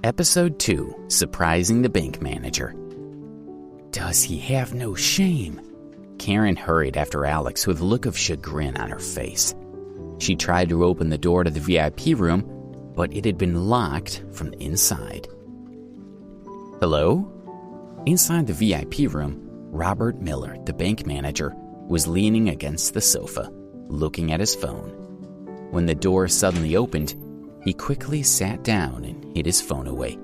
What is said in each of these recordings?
Episode 2, Surprising the Bank Manager. Does he have no shame? Karen hurried after Alex with a look of chagrin on her face. She tried to open the door to the VIP room, but it had been locked from the inside. Hello? Inside the VIP room, Robert Miller, the bank manager, was leaning against the sofa, looking at his phone. When the door suddenly opened, he quickly sat down and hid his phone away.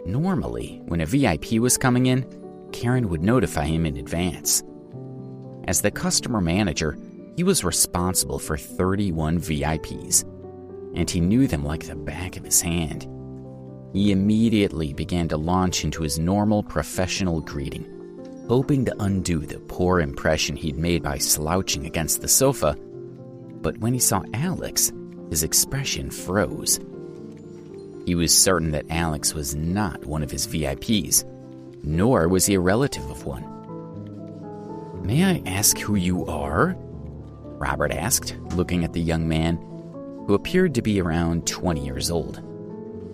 Normally, when a VIP was coming in, Karen would notify him in advance. As the customer manager, he was responsible for 31 VIPs, and he knew them like the back of his hand. He immediately began to launch into his normal professional greeting, hoping to undo the poor impression he'd made by slouching against the sofa. But when he saw Alex, his expression froze. He was certain that Alex was not one of his VIPs, nor was he a relative of one. "May I ask who you are?" Robert asked, looking at the young man, who appeared to be around 20 years old.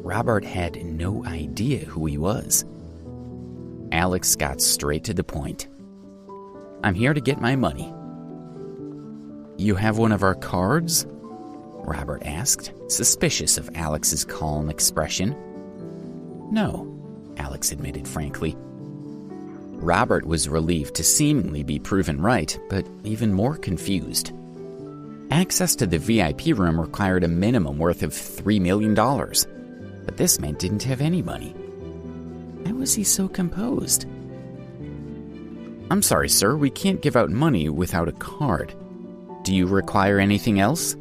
Robert had no idea who he was. Alex got straight to the point. "I'm here to get my money." "You have one of our cards?" Robert asked, suspicious of Alex's calm expression. "No," Alex admitted frankly. Robert was relieved to seemingly be proven right, but even more confused. Access to the VIP room required a minimum worth of $3 million, but this man didn't have any money. Why was he so composed? "I'm sorry, sir, we can't give out money without a card. Do you require anything else?"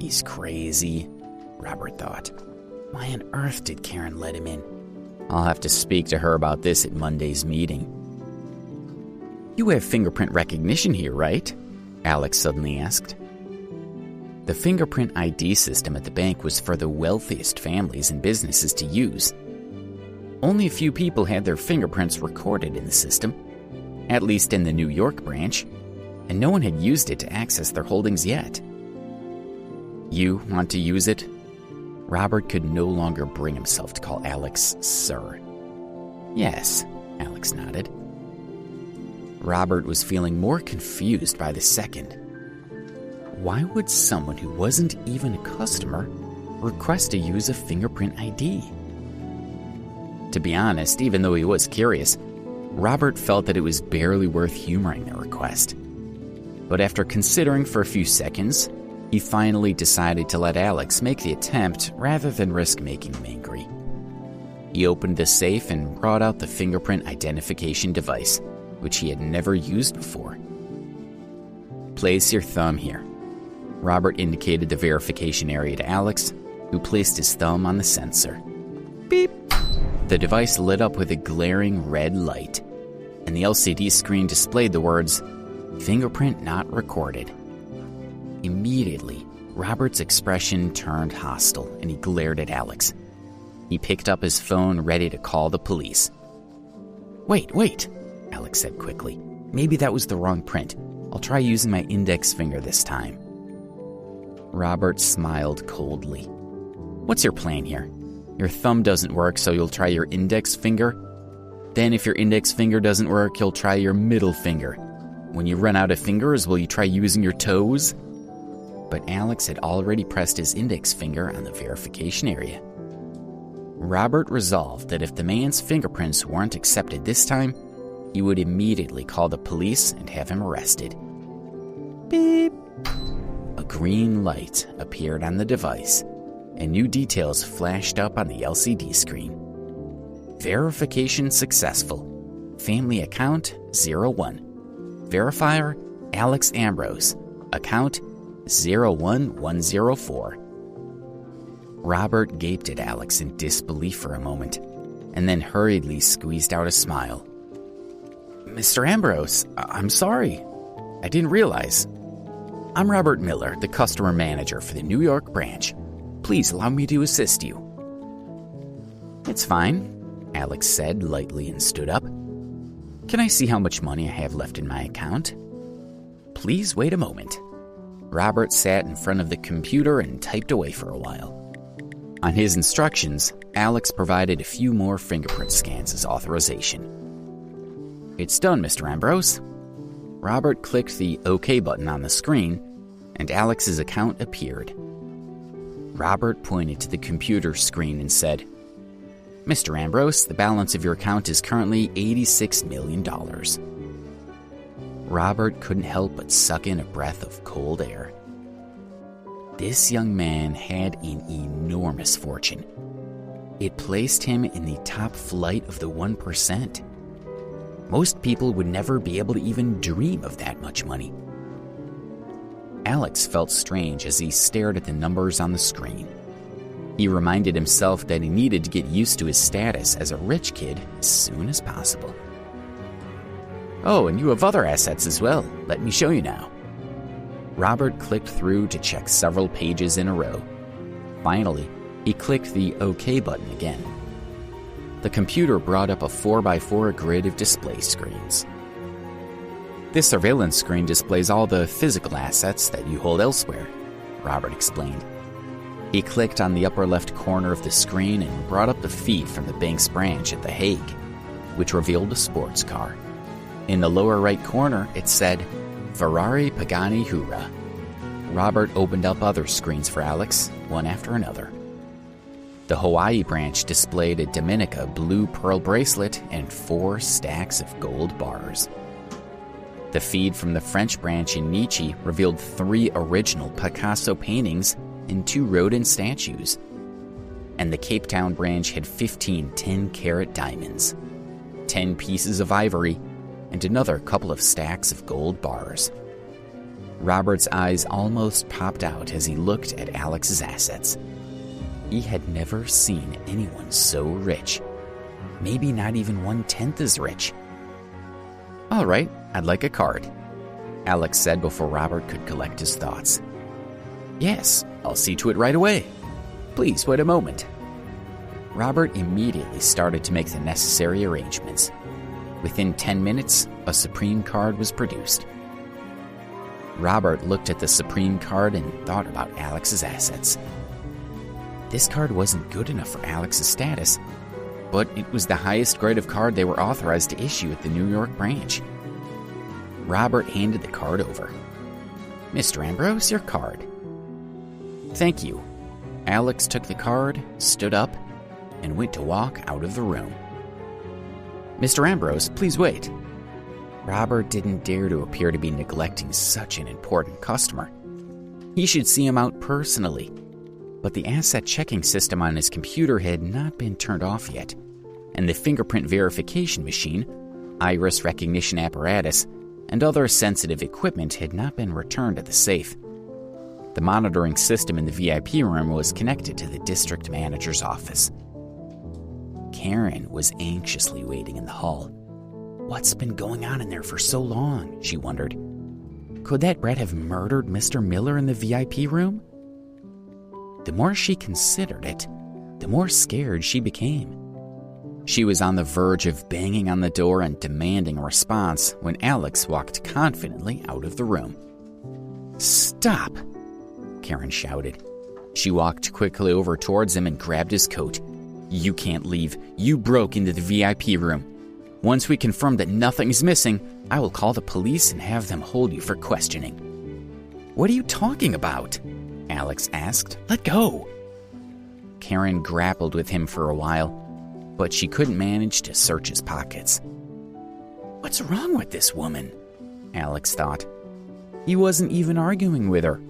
He's crazy, Robert thought. Why on earth did Karen let him in? I'll have to speak to her about this at Monday's meeting. "You have fingerprint recognition here, right?" Alex suddenly asked. The fingerprint ID system at the bank was for the wealthiest families and businesses to use. Only a few people had their fingerprints recorded in the system, at least in the New York branch, and no one had used it to access their holdings yet. "You want to use it?" Robert could no longer bring himself to call Alex sir. "Yes," Alex nodded. Robert was feeling more confused by the second. Why would someone who wasn't even a customer request to use a fingerprint ID? To be honest, even though he was curious, Robert felt that it was barely worth humoring the request. But after considering for a few seconds, he finally decided to let Alex make the attempt rather than risk making him angry. He opened the safe and brought out the fingerprint identification device, which he had never used before. "Place your thumb here." Robert indicated the verification area to Alex, who placed his thumb on the sensor. Beep! The device lit up with a glaring red light, and the LCD screen displayed the words, "Fingerprint not recorded." Immediately, Robert's expression turned hostile, and he glared at Alex. He picked up his phone, ready to call the police. Wait, Alex said quickly. "Maybe that was the wrong print. I'll try using my index finger this time." Robert smiled coldly. "What's your plan here? Your thumb doesn't work, so you'll try your index finger? Then if your index finger doesn't work, you'll try your middle finger. When you run out of fingers, will you try using your toes?" But Alex had already pressed his index finger on the verification area. Robert resolved that if the man's fingerprints weren't accepted this time, he would immediately call the police and have him arrested. Beep! A green light appeared on the device, and new details flashed up on the LCD screen. Verification successful. Family account 01. Verifier Alex Ambrose. Account 01104. Robert gaped at Alex in disbelief for a moment, and then hurriedly squeezed out a smile. "Mr. Ambrose, I'm sorry. I didn't realize. I'm Robert Miller, the customer manager for the New York branch. Please allow me to assist you." "It's fine," Alex said lightly and stood up. "Can I see how much money I have left in my account?" "Please wait a moment." Robert sat in front of the computer and typed away for a while. On his instructions, Alex provided a few more fingerprint scans as authorization. "It's done, Mr. Ambrose." Robert clicked the OK button on the screen, and Alex's account appeared. Robert pointed to the computer screen and said, "Mr. Ambrose, the balance of your account is currently $86 million. Robert couldn't help but suck in a breath of cold air. This young man had an enormous fortune. It placed him in the top flight of the 1%. Most people would never be able to even dream of that much money. Alex felt strange as he stared at the numbers on the screen. He reminded himself that he needed to get used to his status as a rich kid as soon as possible. "Oh, and you have other assets as well. Let me show you now." Robert clicked through to check several pages in a row. Finally, he clicked the OK button again. The computer brought up a 4x4 grid of display screens. "This surveillance screen displays all the physical assets that you hold elsewhere," Robert explained. He clicked on the upper left corner of the screen and brought up the feed from the bank's branch at The Hague, which revealed a sports car. In the lower right corner, it said, "Ferrari Pagani Hura." Robert opened up other screens for Alex, one after another. The Hawaii branch displayed a Dominica blue pearl bracelet and 4 stacks of gold bars. The feed from the French branch in Nietzsche revealed 3 original Picasso paintings and 2 Rodin statues. And the Cape Town branch had 15 10-carat diamonds, 10 pieces of ivory, and another couple of stacks of gold bars. Robert's eyes almost popped out as he looked at Alex's assets. He had never seen anyone so rich. Maybe not even 1/10 as rich. "All right, I'd like a card," Alex said before Robert could collect his thoughts. "Yes, I'll see to it right away. Please wait a moment." Robert immediately started to make the necessary arrangements. Within 10 minutes, a Supreme card was produced. Robert looked at the Supreme card and thought about Alex's assets. This card wasn't good enough for Alex's status, but it was the highest grade of card they were authorized to issue at the New York branch. Robert handed the card over. "Mr. Ambrose, your card." "Thank you." Alex took the card, stood up, and went to walk out of the room. "Mr. Ambrose, please wait." Robert didn't dare to appear to be neglecting such an important customer. He should see him out personally. But the asset checking system on his computer had not been turned off yet, and the fingerprint verification machine, iris recognition apparatus, and other sensitive equipment had not been returned at the safe. The monitoring system in the VIP room was connected to the district manager's office. Karen was anxiously waiting in the hall. What's been going on in there for so long, she wondered. Could that rat have murdered Mr. Miller in the VIP room? The more she considered it, the more scared she became. She was on the verge of banging on the door and demanding a response when Alex walked confidently out of the room. "Stop!" Karen shouted. She walked quickly over towards him and grabbed his coat. "You can't leave. You broke into the VIP room. Once we confirm that nothing's missing, I will call the police and have them hold you for questioning." "What are you talking about?" Alex asked. "Let go." Karen grappled with him for a while, but she couldn't manage to search his pockets. What's wrong with this woman? Alex thought. He wasn't even arguing with her,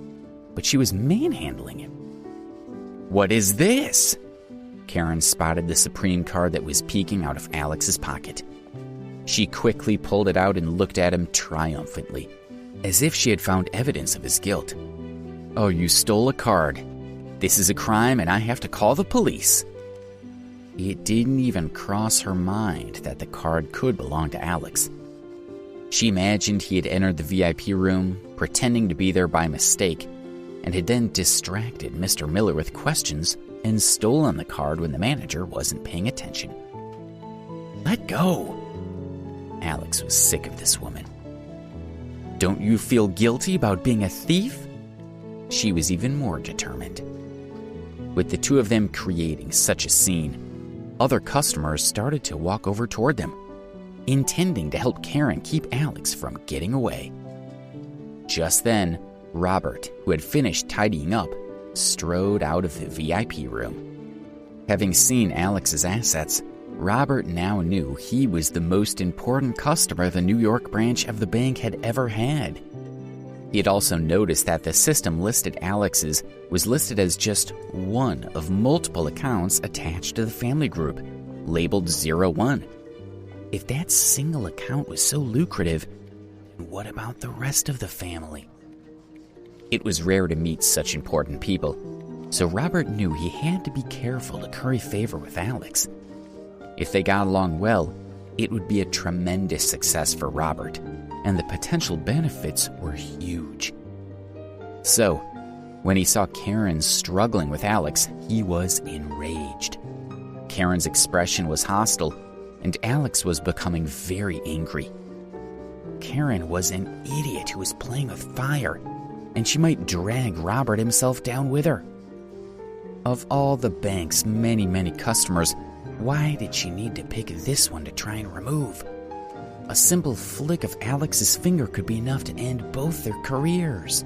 but she was manhandling him. What is this? Karen spotted the Supreme card that was peeking out of Alex's pocket. She quickly pulled it out and looked at him triumphantly, as if she had found evidence of his guilt. "Oh, you stole a card. This is a crime and I have to call the police." It didn't even cross her mind that the card could belong to Alex. She imagined he had entered the VIP room, pretending to be there by mistake, and had then distracted Mr. Miller with questions and stolen the card when the manager wasn't paying attention. Let go. Alex was sick of this woman. Don't you feel guilty about being a thief? She was even more determined. With the two of them creating such a scene, other customers started to walk over toward them, intending to help Karen keep Alex from getting away. Just then, Robert, who had finished tidying up, strode out of the VIP room. Having seen Alex's assets, Robert now knew he was the most important customer the New York branch of the bank had ever had. He had also noticed that the system listed Alex's was listed as just one of multiple accounts attached to the family group, labeled 01. If that single account was so lucrative, then what about the rest of the family? It was rare to meet such important people, so Robert knew he had to be careful to curry favor with Alex. If they got along well, it would be a tremendous success for Robert, and the potential benefits were huge. So, when he saw Karen struggling with Alex, he was enraged. Karen's expression was hostile, and Alex was becoming very angry. Karen was an idiot who was playing with fire, and she might drag Robert himself down with her. Of all the bank's many customers, why did she need to pick this one to try and remove? A simple flick of Alex's finger could be enough to end both their careers.